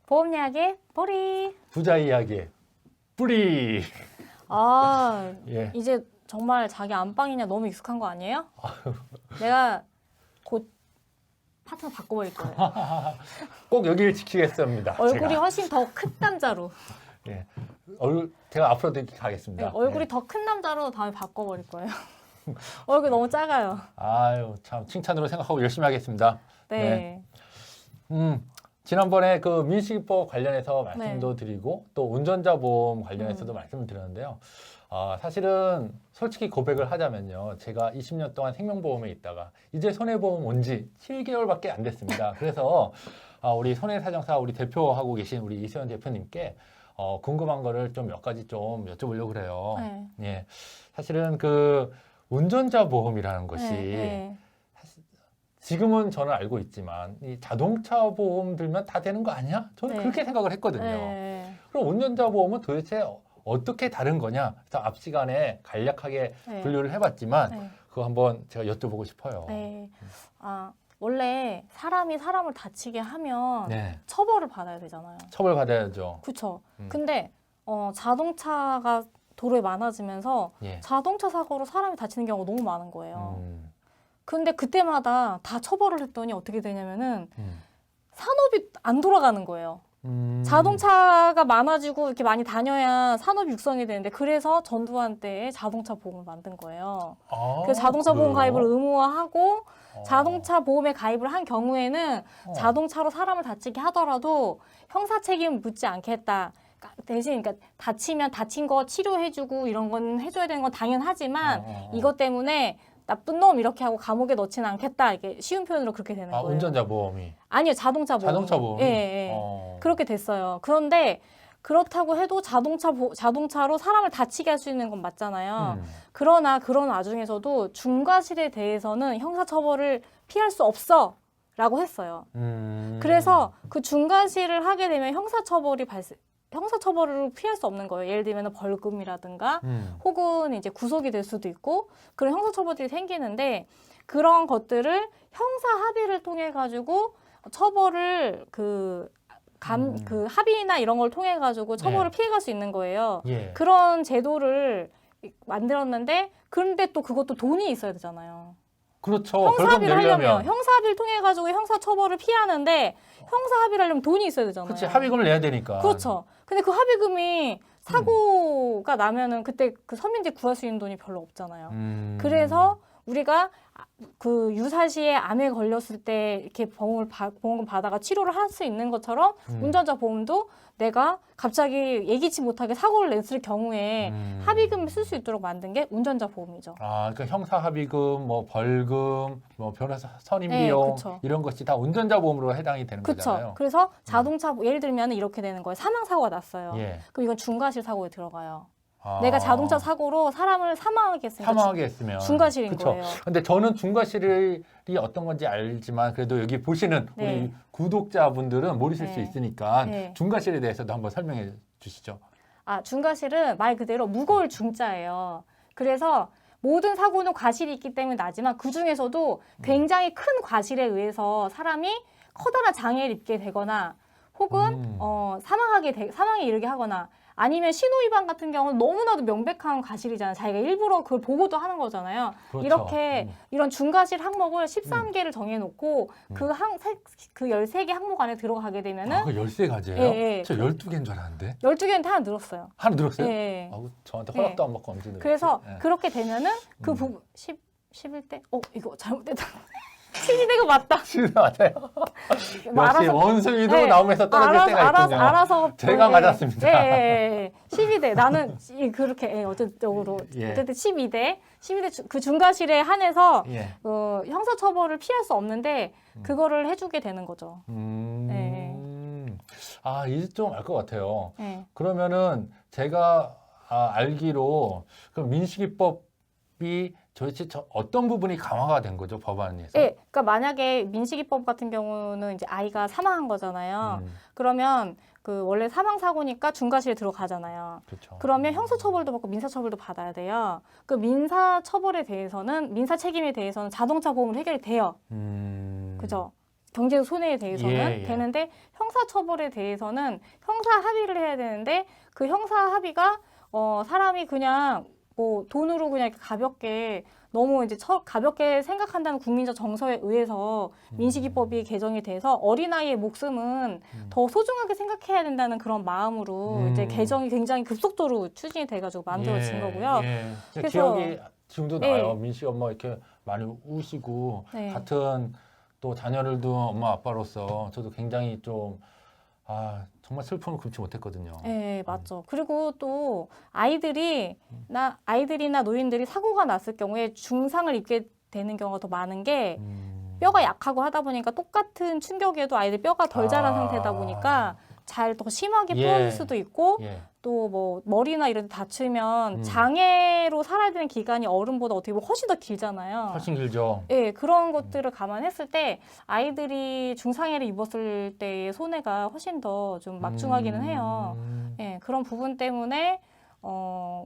보험 이야기 보리. 부자 이야기 뿌리. 아, 예. 이제 정말 자기 안방이냐 너무 익숙한 거 아니에요? 내가 곧 파트너 바꿔버릴 거예요. 꼭 여기를 지키겠습니다. 얼굴이 제가. 훨씬 더 큰 남자로. 예. 제가 앞으로도 이렇게 가겠습니다. 네, 얼굴이 예. 더 큰 남자로 다음에 바꿔버릴 거예요. 얼굴 너무 작아요. 아유, 참 칭찬으로 생각하고 열심히 하겠습니다. 네. 지난번에 그 민식이법 관련해서 말씀도 드리고 또 운전자 보험 관련해서도 말씀을 드렸는데요. 사실은 솔직히 고백을 하자면요. 제가 20년 동안 생명보험에 있다가 이제 손해보험 온 지 7개월밖에 안 됐습니다. 그래서 우리 손해사정사 우리 대표하고 계신 우리 이세현 대표님께 궁금한 거를 좀 몇 가지 좀 여쭤보려고 그래요. 네. 예. 사실은 그 운전자 보험이라는 것이 네. 지금은 저는 알고 있지만 이 자동차 보험 들면 다 되는 거 아니야? 저는 네. 그렇게 생각을 했거든요. 네. 그럼 운전자 보험은 도대체 어떻게 다른 거냐? 그래서 앞 시간에 간략하게 네. 분류를 해봤지만 네. 그거 한번 제가 여쭤보고 싶어요. 네. 원래 사람이 사람을 다치게 하면 네. 처벌을 받아야 되잖아요. 처벌 받아야죠. 그렇죠. 음. 근데 자동차가 도로에 많아지면서 예. 자동차 사고로 사람이 다치는 경우가 너무 많은 거예요. 음. 근데 그때마다 다 처벌을 했더니 어떻게 되냐면은 음. 산업이 안 돌아가는 거예요. 자동차가 많아지고 이렇게 많이 다녀야 산업이 육성이 되는데 그래서 전두환 때에 자동차 보험을 만든 거예요. 그래서 자동차 보험 가입을 의무화하고 자동차 보험에 가입을 한 경우에는 자동차로 사람을 다치게 하더라도 형사 책임 묻지 않겠다. 대신 그러니까 다치면 다친 거 치료해주고 이런 건 해줘야 되는 건 당연하지만 이것 때문에 나쁜 놈 이렇게 하고 감옥에 넣지는 않겠다. 이게 쉬운 표현으로 그렇게 되는 거예요. 운전자 보험이. 아니요, 자동차 보험. 자동차 보험이. 예, 예. 그렇게 됐어요. 그런데 그렇다고 해도 자동차로 사람을 다치게 할 수 있는 건 맞잖아요. 그러나 그런 와중에서도 중과실에 대해서는 형사처벌을 피할 수 없어라고 했어요. 그래서 그 중과실을 하게 되면 형사처벌을 피할 수 없는 거예요. 예를 들면 벌금이라든가 혹은 이제 구속이 될 수도 있고 그런 형사처벌들이 생기는데 그런 것들을 형사 합의를 통해 가지고 처벌을 그 합의나 이런 걸 통해 가지고 처벌을 피해갈 수 있는 거예요. 예. 그런 제도를 만들었는데 그런데 또 그것도 돈이 있어야 되잖아요. 그렇죠. 형사합의를 하려면 형사합의를 통해 가지고 형사처벌을 피하는데 형사합의를 하려면 돈이 있어야 되잖아요. 그렇지. 합의금을 내야 되니까. 그렇죠. 근데 그 합의금이 사고가 나면은 그때 그 서민들 구할 수 있는 돈이 별로 없잖아요. 그래서 우리가 그 유사시에 암에 걸렸을 때 이렇게 보험금 받아가 치료를 할 수 있는 것처럼 운전자 보험도 내가 갑자기 예기치 못하게 사고를 냈을 경우에 합의금을 쓸 수 있도록 만든 게 운전자 보험이죠. 그러니까 형사 합의금, 뭐 벌금, 뭐 변호사 선임 네, 비용 그쵸. 이런 것이 다 운전자 보험으로 해당이 되는 거잖아요. 그렇죠. 그래서 자동차 예를 들면 이렇게 되는 거예요. 사망 사고가 났어요. 예. 그럼 이건 중과실 사고에 들어가요. 내가 자동차 사고로 사람을 사망하게 했으니까 사망하게 했으면 중과실인 그쵸. 거예요. 근데 저는 중과실이 어떤 건지 알지만 그래도 여기 보시는 우리 네. 구독자분들은 모르실 네. 수 있으니까 네. 중과실에 대해서도 한번 설명해 주시죠. 중과실은 말 그대로 무거울 중자예요. 그래서 모든 사고는 과실이 있기 때문에 나지만 그 중에서도 굉장히 큰 과실에 의해서 사람이 커다란 장애를 입게 되거나 혹은 사망에 이르게 하거나 아니면 신호위반 같은 경우는 너무나도 명백한 과실이잖아요. 자기가 일부러 그걸 보고도 하는 거잖아요. 그렇죠. 이렇게 이런 중과실 항목을 13개를 정해놓고 그 13개 항목 안에 들어가게 되면은 그 13가지예요? 예, 예. 저 12개인 줄 알았는데. 12개는 다 늘었어요. 하나 늘었어요? 예. 저한테 허락도 안 받고 언제 늘었지? 그래서 예. 그렇게 되면은 그 부분 11대? 이거 잘못됐다. 12대가 맞다. 지금 맞아요. 역시 원숭이도 네. 나오면서 떨어질 때가 있군요. 알아서 제가 맞았습니다. 예. 12대. 나는 그렇게 어쨌든 12대 그 중과실에 한해서 예. 형사처벌을 피할 수 없는데 그거를 해주게 되는 거죠. 네. 이제 좀 알 것 같아요. 네. 그러면은 제가 알기로 그 민식이법이 도대체 어떤 부분이 강화가 된 거죠, 법안에서? 네, 그러니까 만약에 민식이법 같은 경우는 이제 아이가 사망한 거잖아요. 그러면 그 원래 사망 사고니까 중과실에 들어가잖아요. 그렇죠. 그러면 형사처벌도 받고 민사처벌도 받아야 돼요. 그 민사처벌에 대해서는 민사 책임에 대해서는 자동차 보험으로 해결이 돼요. 그죠? 경제적 손해에 대해서는 예, 예. 되는데 형사처벌에 대해서는 형사 합의를 해야 되는데 그 형사 합의가 사람이 그냥 뭐 돈으로 그냥 이렇게 가볍게 너무 이제 가볍게 생각한다는 국민적 정서에 의해서 민식이법이 개정이 돼서 어린아이의 목숨은 더 소중하게 생각해야 된다는 그런 마음으로 이제 개정이 굉장히 급속도로 추진이 돼가지고 만들어진 예, 거고요. 예. 그래서- 기억이 지금도 나요. 예. 민씨 엄마 이렇게 많이 우시고 네. 같은 또 자녀를 둔 엄마 아빠로서 저도 굉장히 좀 정말 슬픔을 금치 못했거든요. 네, 맞죠. 그리고 또 아이들이나 노인들이 사고가 났을 경우에 중상을 입게 되는 경우가 더 많은 게 뼈가 약하고 하다 보니까 똑같은 충격에도 아이들 뼈가 덜 자란 상태다 보니까 잘 더 심하게 예. 부러질 수도 있고 예. 또 뭐 머리나 이런 데 다치면 음. 장애로 살아야 되는 기간이 어른보다 어떻게 보면 훨씬 더 길잖아요. 훨씬 길죠. 예, 그런 것들을 감안했을 때 아이들이 중상해를 입었을 때의 손해가 훨씬 더 좀 막중하기는 해요. 예, 그런 부분 때문에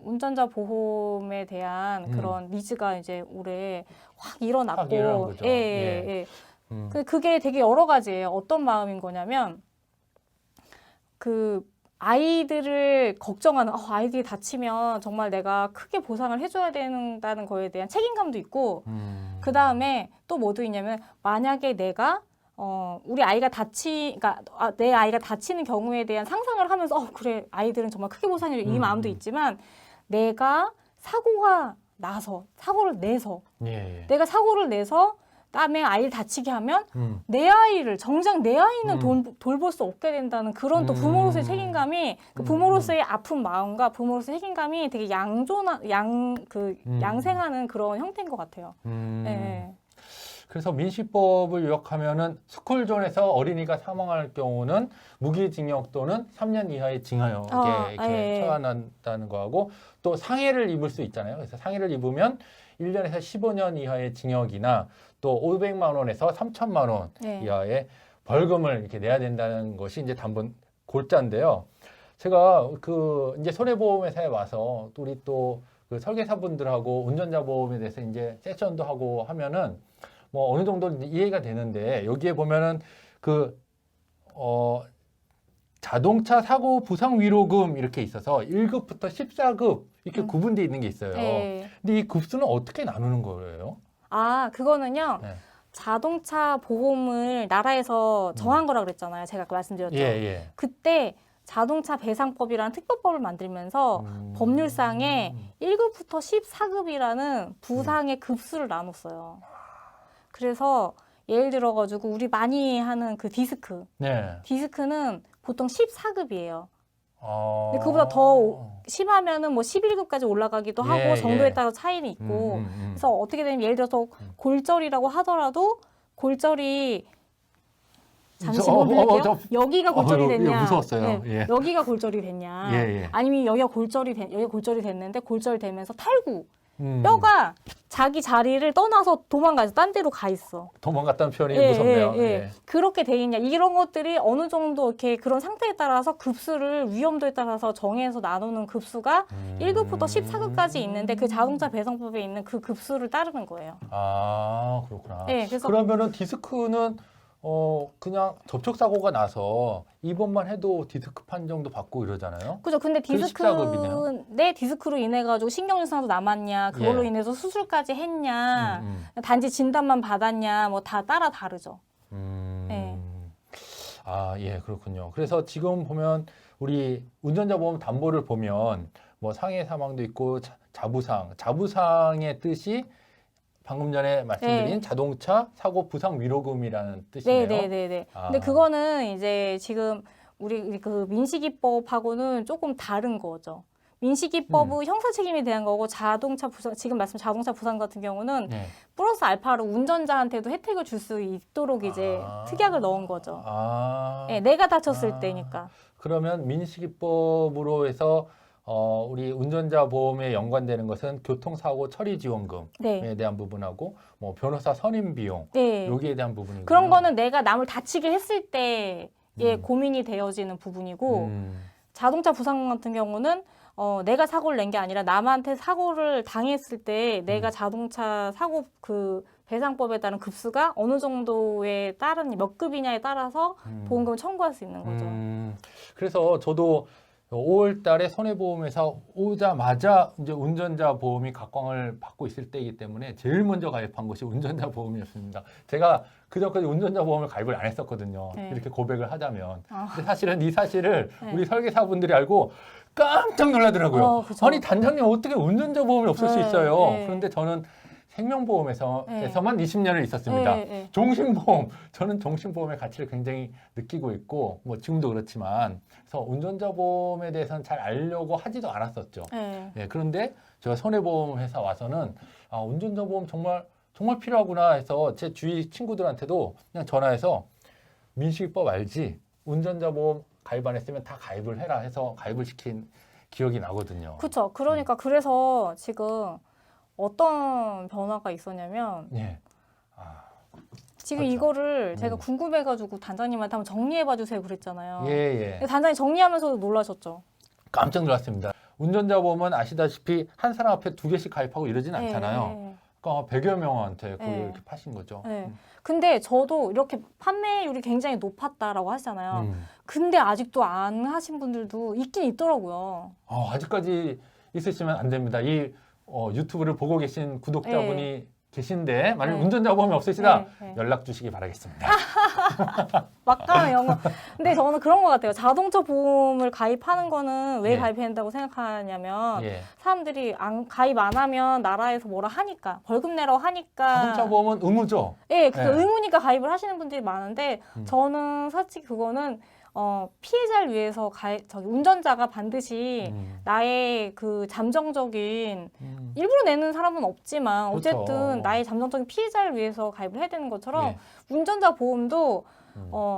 운전자 보험에 대한 그런 니즈가 이제 올해 확 일어났고, 확 일어난 거죠. 예, 예. 예. 그게 되게 여러 가지예요. 어떤 마음인 거냐면 그 아이들을 걱정하는 아이들이 다치면 정말 내가 크게 보상을 해줘야 된다는 거에 대한 책임감도 있고 그 다음에 또 뭐도 있냐면 만약에 내가 우리 아이가 그러니까 내 아이가 다치는 경우에 대한 상상을 하면서 그래 아이들은 정말 크게 보상해줘 이 마음도 있지만 내가 사고를 내서 예. 내가 사고를 내서 다음에 아이를 다치게 하면 내 아이를 정작 내 아이는 돌볼 수 없게 된다는 그런 또 부모로서의 책임감이 그 부모로서의 아픈 마음과 부모로서의 책임감이 되게 양생하는 그런 형태인 것 같아요. 네. 그래서 민식법을 요약하면은 스쿨존에서 어린이가 사망할 경우는 무기징역 또는 3년 이하의 징역에 이렇게 처한다는 거하고 또 상해를 입을 수 있잖아요. 그래서 상해를 입으면 1년에서 15년 이하의 징역이나 또 500만 원에서 3천만 원 이하의 벌금을 이렇게 내야 된다는 것이 이제 단번 골자인데요. 제가 이제 손해보험회사에 와서 우리 또 그 설계사분들하고 운전자 보험에 대해서 이제 세션도 하고 하면은 뭐 어느 정도 이해가 되는데 여기에 보면은 자동차 사고 부상 위로금 이렇게 있어서 1급부터 14급 이렇게 구분되어 있는 게 있어요. 네. 근데 이 급수는 어떻게 나누는 거예요? 그거는요. 네. 자동차 보험을 나라에서 정한 거라고 그랬잖아요. 제가 아까 말씀드렸죠. 예. 그때 자동차 배상법이라는 특별법을 만들면서 법률상에 1급부터 14급이라는 부상의 급수를 나눴어요. 그래서 예를 들어가지고 우리 많이 하는 그 디스크는 보통 14급이에요. 근데 그보다 더 심하면은 뭐 11급까지 올라가기도 하고 정도에 따라 차이는 있고 그래서 어떻게 되면 예를 들어서 골절이라고 하더라도 골절이 잠시 볼게요. 여기가 골절이 됐냐? 무서웠어요. 네, 여기가 골절이 됐냐? 아니면 여기가 골절이 됐는데 골절이 되면서 탈구. 뼈가 자기 자리를 떠나서 도망가서 딴 데로 가 있어. 도망갔다는 표현이 무섭네요. 예. 그렇게 돼 있냐? 이런 것들이 어느 정도 이렇게 그런 상태에 따라서 급수를 위험도에 따라서 정해서 나누는 급수가 1급부터 14급까지 있는데 그 자동차 배상법에 있는 그 급수를 따르는 거예요. 그렇구나. 네, 그래서 그러면은 디스크는 그냥 접촉사고가 나서 입원만 해도 디스크 판정도 받고 이러잖아요. 그죠. 근데 내 디스크로 인해 가지고 신경증상도 남았냐, 그걸로 인해서 수술까지 했냐, 단지 진단만 받았냐, 뭐 다 따라 다르죠. 네. 그렇군요. 그래서 지금 보면 우리 운전자 보험 담보를 보면 뭐 상해 사망도 있고 자부상의 뜻이 방금 전에 말씀드린 자동차 사고 부상 위로금이라는 뜻이네요. 네네네. 근데 그거는 이제 지금 우리 그 민식이법하고는 조금 다른 거죠. 민식이법은 형사 책임에 대한 거고 지금 말씀 자동차 부상 같은 경우는 플러스 알파로 운전자한테도 혜택을 줄 수 있도록 이제 특약을 넣은 거죠. 내가 다쳤을 때니까. 그러면 민식이법으로 해서 우리 운전자 보험에 연관되는 것은 교통사고 처리 지원금에 대한 부분하고 뭐 변호사 선임 비용 여기에 대한 부분이고 그런 거는 내가 남을 다치게 했을 때에 고민이 되어지는 부분이고 자동차 부상 같은 경우는 내가 사고를 낸 게 아니라 남한테 사고를 당했을 때 내가 자동차 사고 배상법에 따른 급수가 어느 정도에 따른 몇 급이냐에 따라서 보험금을 청구할 수 있는 거죠. 그래서 저도 5월 달에 손해보험회사 오자마자 이제 운전자 보험이 각광을 받고 있을 때이기 때문에 제일 먼저 가입한 것이 운전자 보험이었습니다. 제가 그전까지 운전자 보험을 가입을 안 했었거든요. 네. 이렇게 고백을 하자면. 근데 사실은 이 사실을 네. 우리 설계사분들이 알고 깜짝 놀라더라고요. 그쵸. 아니 단장님 어떻게 운전자 보험이 없을 수 네, 있어요? 네. 그런데 저는 생명보험에서만 네. 20년을 있었습니다. 네, 네. 종신보험, 저는 종신보험의 가치를 굉장히 느끼고 있고 뭐 지금도 그렇지만 그래서 운전자 보험에 대해서는 잘 알려고 하지도 않았었죠. 네. 네, 그런데 제가 손해보험 회사 와서는 운전자 보험 정말 필요하구나 해서 제 주위 친구들한테도 그냥 전화해서 민식이법 알지? 운전자 보험 가입 안 했으면 다 가입을 해라 해서 가입을 시킨 기억이 나거든요. 그렇죠. 그러니까 그래서 지금 어떤 변화가 있었냐면 예. 지금 그렇죠. 이거를 제가 궁금해가지고 단장님한테 한번 정리해봐 주세요 그랬잖아요. 예. 근데 단장님 정리하면서도 놀라셨죠? 깜짝 놀랐습니다. 운전자 보험은 아시다시피 한 사람 앞에 2개씩 가입하고 이러진 않잖아요. 네. 그러니까 100여 명한테 그걸 네. 이렇게 파신 거죠. 네. 근데 저도 이렇게 판매율이 굉장히 높았다라고 하시잖아요. 근데 아직도 안 하신 분들도 있긴 있더라고요. 아직까지 있으시면 안 됩니다. 이 유튜브를 보고 계신 구독자분이 계신데 만약 네. 운전자 보험이 없으시다 네. 연락 주시기 바라겠습니다. 막강한 영어. 근데 저는 그런 것 같아요. 자동차 보험을 가입하는 거는 왜 예. 가입해야 된다고 생각하냐면 예. 사람들이 가입 안 하면 나라에서 뭐라 하니까 벌금 내라고 하니까 자동차 보험은 의무죠. 예, 그 예. 의무니까 가입을 하시는 분들이 많은데 저는 솔직히 그거는 피해자를 위해서 운전자가 반드시 나의 그 잠정적인 일부러 내는 사람은 없지만 어쨌든 그렇죠. 나의 잠정적인 피해자를 위해서 가입을 해야 되는 것처럼 예. 운전자 보험도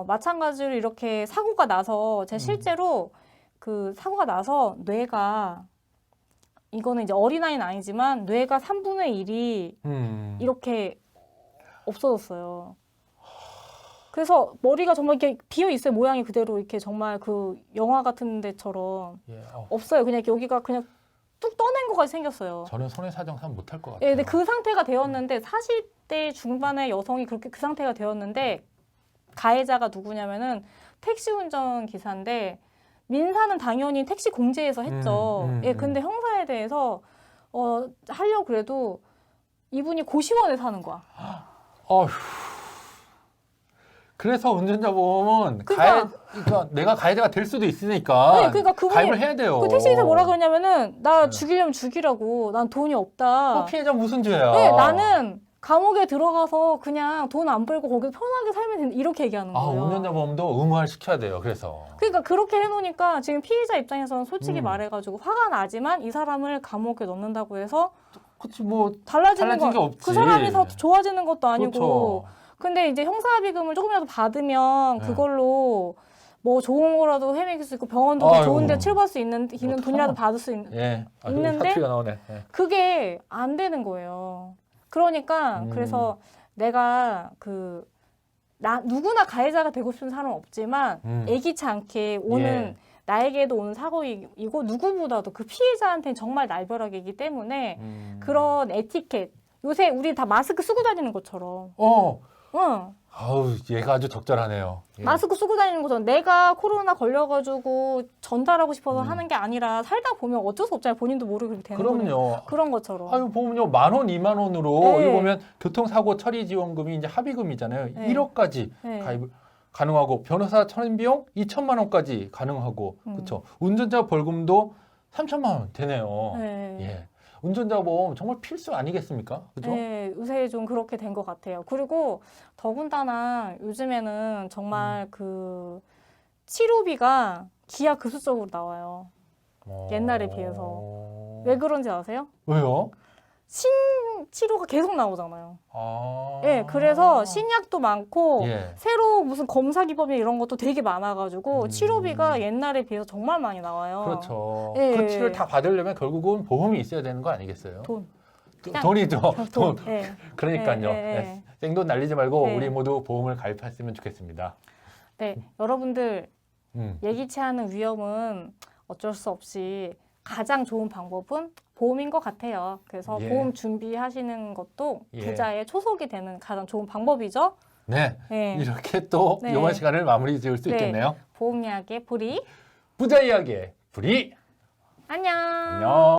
마찬가지로 이렇게 사고가 나서 제가 실제로 그 사고가 나서 뇌가 이거는 이제 어린아이는 아니지만 뇌가 3분의 1이 이렇게 없어졌어요. 그래서 머리가 정말 이렇게 비어 있어요. 모양이 그대로 이렇게 정말 그 영화 같은 데처럼 예. 없어요. 그냥 여기가 그냥 뚝 떠낸 것까지 생겼어요. 저는 손해사정산 못할 것 같아요. 예, 근데 그 상태가 되었는데 40대 중반의 여성이 그렇게 그 상태가 되었는데 가해자가 누구냐면은 택시 운전 기사인데 민사는 당연히 택시 공제에서 했죠. 예, 근데 형사에 대해서 하려고 그래도 이분이 고시원에 사는 거야. 어휴. 그래서 운전자 보험은 그러니까 내가 가해자가 될 수도 있으니까 네, 그러니까 그분이 가입을 해야 돼요. 그 택시기사 뭐라 그러냐면은 나 죽이려면 죽이라고. 난 돈이 없다. 피해자 무슨 죄야? 네, 나는 감옥에 들어가서 그냥 돈 안 벌고 거기서 편하게 살면 된다. 이렇게 얘기하는 거예요. 운전자 보험도 의무화 시켜야 돼요. 그래서. 그러니까 그렇게 해놓으니까 지금 피해자 입장에서는 솔직히 말해가지고 화가 나지만 이 사람을 감옥에 넣는다고 해서 그치 뭐 달라지는 달라진 게 거, 없지. 그 사람이 더 좋아지는 것도 아니고. 그렇죠. 근데 이제 형사비금을 조금이라도 받으면 그걸로 뭐 좋은 거라도 헤매길 수 있고 병원도 더 좋은 데 치료받을 수 있는 돈이라도 받을 수 있는데 사투리가 나오네. 예. 그게 안 되는 거예요. 그러니까 그래서 내가 누구나 가해자가 되고 싶은 사람은 없지만 애기치 않게 오는 나에게도 오는 사고이고 누구보다도 그 피해자한테는 정말 날벼락이기 때문에 그런 에티켓 요새 우리 다 마스크 쓰고 다니는 것처럼 응. 아우 얘가 아주 적절하네요. 예. 마스크 쓰고 다니는 것처럼 내가 코로나 걸려가지고 전달하고 싶어서 하는 게 아니라 살다 보면 어쩔 수 없잖아요. 본인도 모르게 그렇게 되는 거니까. 그럼요. 그런 것처럼. 아유 보면요 10,000원, 20,000원으로 네. 이거 보면 교통사고 처리 지원금이 이제 합의금이잖아요. 네. 1억까지 네. 가입 가능하고 변호사 처리 비용 2천만 원까지 가능하고 그렇죠. 운전자 벌금도 3천만 원 되네요. 네. 예. 운전자 보험 정말 필수 아니겠습니까? 그죠? 네, 요새 좀 그렇게 된 것 같아요. 그리고 더군다나 요즘에는 정말 그 치료비가 기하급수적으로 나와요. 옛날에 비해서. 왜 그런지 아세요? 왜요? 치료가 계속 나오잖아요. 아. 예, 그래서 신약도 많고 예. 새로 무슨 검사 기법이 이런 것도 되게 많아가지고 치료비가 옛날에 비해서 정말 많이 나와요. 그렇죠. 예. 그 치료를 다 받으려면 결국은 보험이 있어야 되는 거 아니겠어요? 돈이죠. 돈. 예. 그러니까요. 예. 생돈 날리지 말고 예. 우리 모두 보험을 가입했으면 좋겠습니다. 네, 여러분들 음. 예기치 않은 위험은 어쩔 수 없이 가장 좋은 방법은 보험인 것 같아요. 그래서 예. 보험 준비하시는 것도 예. 부자의 초석이 되는 가장 좋은 방법이죠. 네. 네. 이렇게 또 네. 이번 시간을 마무리 지을 수 네. 있겠네요. 보험 이야기의 보리. 부자 이야기의 불이. 안녕. 안녕.